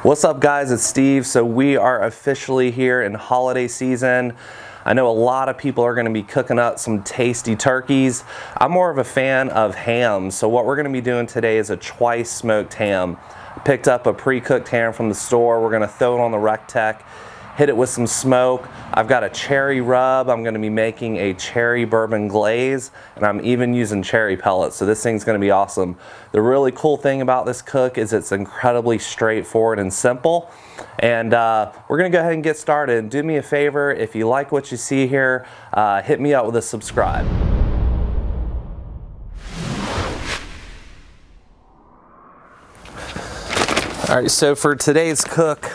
What's up guys, it's Steve. So we are officially here in holiday season. I know a lot of people are going to be cooking up some tasty turkeys. I'm more of a fan of ham, so what we're going to be doing today is a twice smoked ham. I picked up a pre-cooked ham from the store. We're going to throw it on the Rectech, hit it with some smoke. I've got a cherry rub. I'm going to be making a cherry bourbon glaze, and I'm even using cherry pellets, so this thing's going to be awesome. The really cool thing about this cook is it's incredibly straightforward and simple. And we're going to go ahead and get started. Do me a favor, if you like what you see here, hit me up with a subscribe. All right, so for today's cook,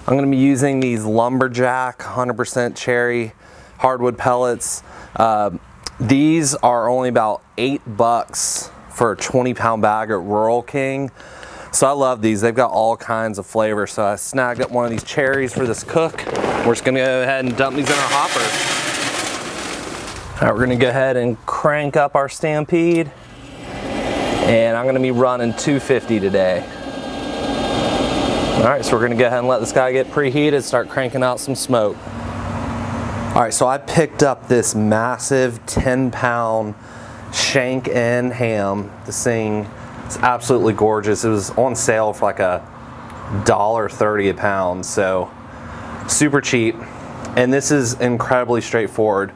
I'm going to be using these Lumberjack 100% cherry hardwood pellets. These are only about $8 for a 20-pound bag at Rural King. So I love these. They've got all kinds of flavor. So I snagged up one of these cherries for this cook. We're just going to go ahead and dump these in our hopper. All right, we're going to go ahead and crank up our Stampede. And I'm going to be running 250 today. All right, so we're gonna go ahead and let this guy get preheated, start cranking out some smoke. All right, so I picked up this massive 10-pound shank end ham. This thing is absolutely gorgeous. It was on sale for like $1.30 a pound, so super cheap. And this is incredibly straightforward.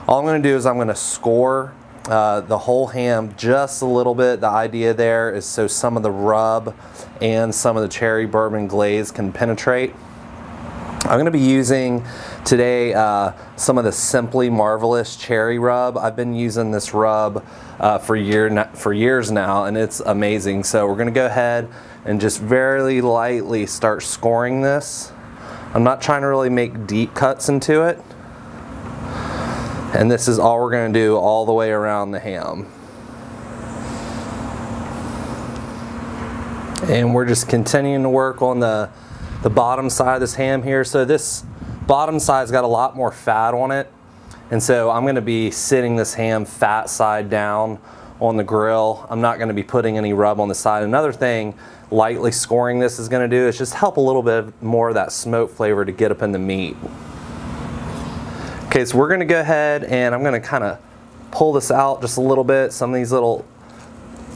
All I'm gonna do is I'm gonna score the whole ham just a little bit. The idea there is so some of the rub and some of the cherry bourbon glaze can penetrate. I'm going to be using today some of the Simply Marvelous cherry rub. I've been using this rub for years now, and it's amazing. So we're going to go ahead and just very lightly start scoring this. I'm not trying to really make deep cuts into it. And this is all we're going to do all the way around the ham. And we're just continuing to work on the bottom side of this ham here. So this bottom side's got a lot more fat on it. And so I'm going to be sitting this ham fat side down on the grill. I'm not going to be putting any rub on the side. Another thing lightly scoring this is going to do is just help a little bit more of that smoke flavor to get up in the meat. Okay, so we're gonna go ahead and I'm gonna kind of pull this out just a little bit. Some of these little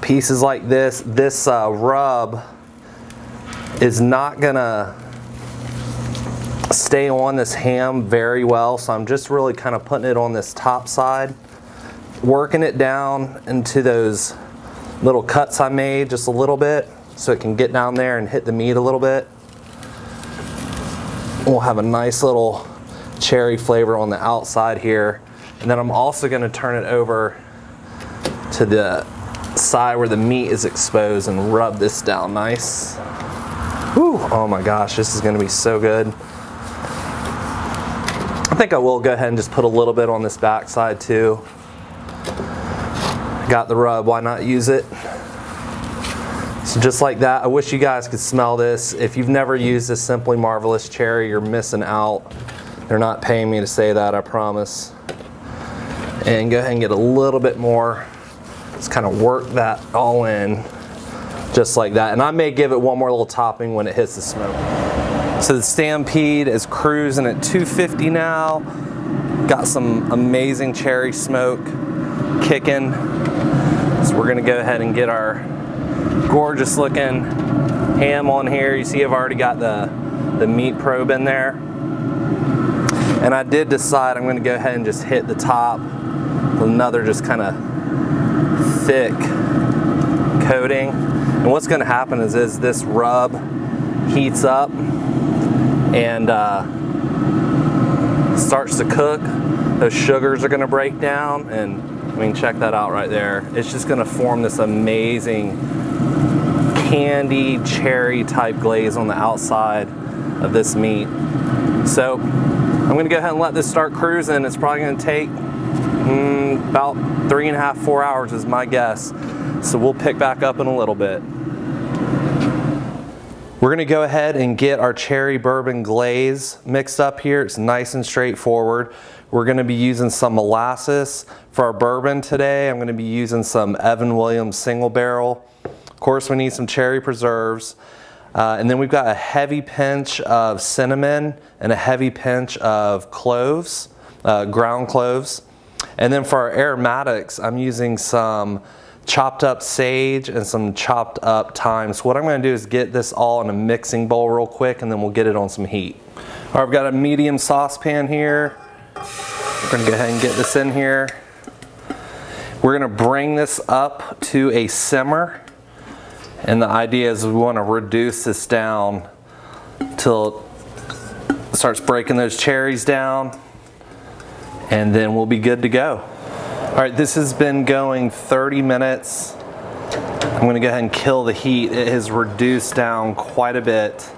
pieces like this. This rub is not gonna stay on this ham very well, so I'm just really kind of putting it on this top side, working it down into those little cuts I made just a little bit so it can get down there and hit the meat a little bit. We'll have a nice little cherry flavor on the outside here, and then I'm also going to turn it over to the side where the meat is exposed and rub this down nice. Whew, oh my gosh, this is going to be so good. I think I will go ahead and just put a little bit on this back side too. Got the rub, why not use it? So just like that. I wish you guys could smell this. If you've never used this Simply Marvelous cherry, you're missing out. They're not paying me to say that, I promise. And go ahead and get a little bit more. Just kind of work that all in, just like that. And I may give it one more little topping when it hits the smoke. So the Stampede is cruising at 250 now. Got some amazing cherry smoke kicking. So we're gonna go ahead and get our gorgeous looking ham on here. You see I've already got the meat probe in there. And I did decide I'm going to go ahead and just hit the top with another just kind of thick coating. And what's going to happen is this rub heats up and starts to cook. Those sugars are going to break down, and I mean, check that out right there. It's just going to form this amazing candy cherry type glaze on the outside of this meat. So I'm going to go ahead and let this start cruising. It's probably going to take about 3.5 to 4 hours is my guess. So we'll pick back up in a little bit. We're going to go ahead and get our cherry bourbon glaze mixed up here. It's nice and straightforward. We're going to be using some molasses for our bourbon today. I'm going to be using some Evan Williams single barrel. Of course, we need some cherry preserves. And then we've got a heavy pinch of cinnamon and a heavy pinch of cloves, ground cloves. And then for our aromatics, I'm using some chopped up sage and some chopped up thyme. So what I'm going to do is get this all in a mixing bowl real quick, and then we'll get it on some heat. All right, I've got a medium saucepan here. We're going to go ahead and get this in here. We're going to bring this up to a simmer. And the idea is we want to reduce this down till it starts breaking those cherries down, and then we'll be good to go. All right, this has been going 30 minutes. I'm going to go ahead and kill the heat. It has reduced down quite a bit.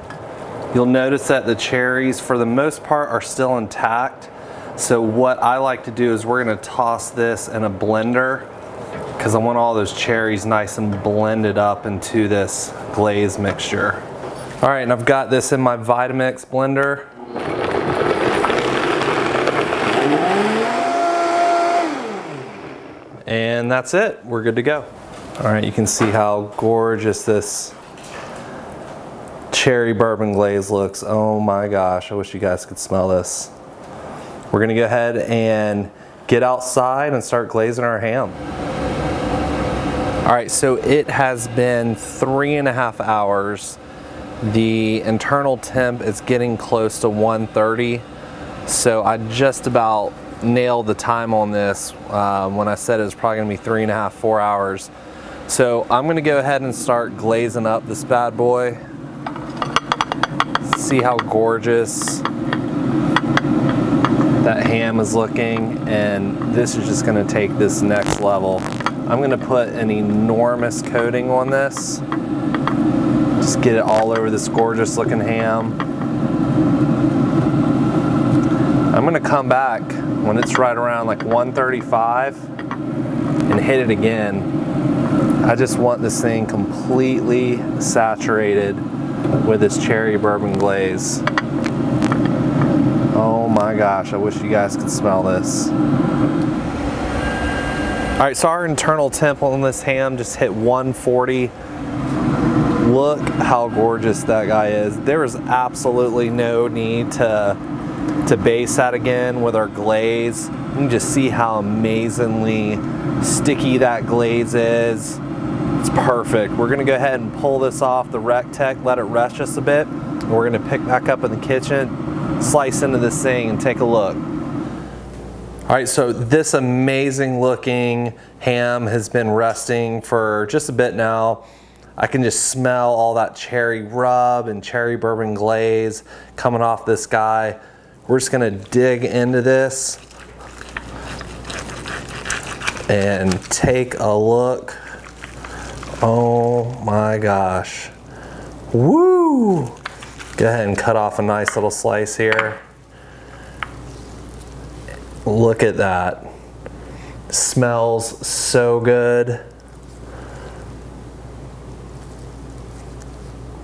You'll notice that the cherries, for the most part, are still intact. So what I like to do is we're going to toss this in a blender, because I want all those cherries nice and blended up into this glaze mixture. All right, and I've got this in my Vitamix blender. And that's it, we're good to go. All right, you can see how gorgeous this cherry bourbon glaze looks. Oh my gosh, I wish you guys could smell this. We're gonna go ahead and get outside and start glazing our ham. All right, so it has been 3.5 hours. The internal temp is getting close to 130. So I just about nailed the time on this when I said it was probably gonna be 3.5, 4 hours. So I'm gonna go ahead and start glazing up this bad boy. See how gorgeous that ham is looking, and this is just gonna take this next level. I'm gonna put an enormous coating on this. Just get it all over this gorgeous looking ham. I'm gonna come back when it's right around like 135 and hit it again. I just want this thing completely saturated with this cherry bourbon glaze. Oh my gosh, I wish you guys could smell this. All right, so our internal temp on this ham just hit 140. Look how gorgeous that guy is. There is absolutely no need to base that again with our glaze. You can just see how amazingly sticky that glaze is. It's perfect. We're gonna go ahead and pull this off the Rectech, let it rest just a bit. And we're gonna pick back up in the kitchen, slice into this thing and take a look. All right, so this amazing looking ham has been resting for just a bit now. I can just smell all that cherry rub and cherry bourbon glaze coming off this guy. We're just gonna dig into this and take a look. Oh my gosh. Woo! Go ahead and cut off a nice little slice here. Look at that. Smells so good.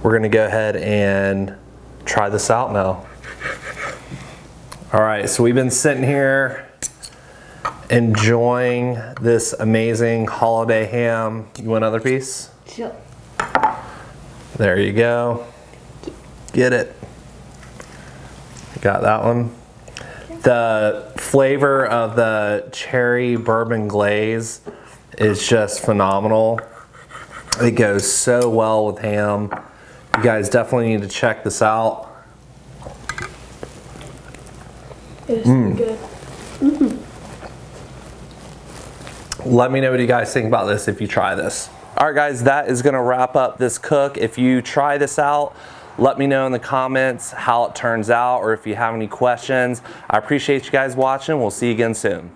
We're gonna go ahead and try this out now. All right, so we've been sitting here enjoying this amazing holiday ham. You want another piece? Sure. There you go. Get it. Got that one. The flavor of the cherry bourbon glaze is just phenomenal. It goes so well with ham. You guys definitely need to check this out. It is so good. Let me know what you guys think about this if you try this. All right guys, that is gonna wrap up this cook. If you try this out, let me know in the comments how it turns out, or if you have any questions. I appreciate you guys watching. We'll see you again soon.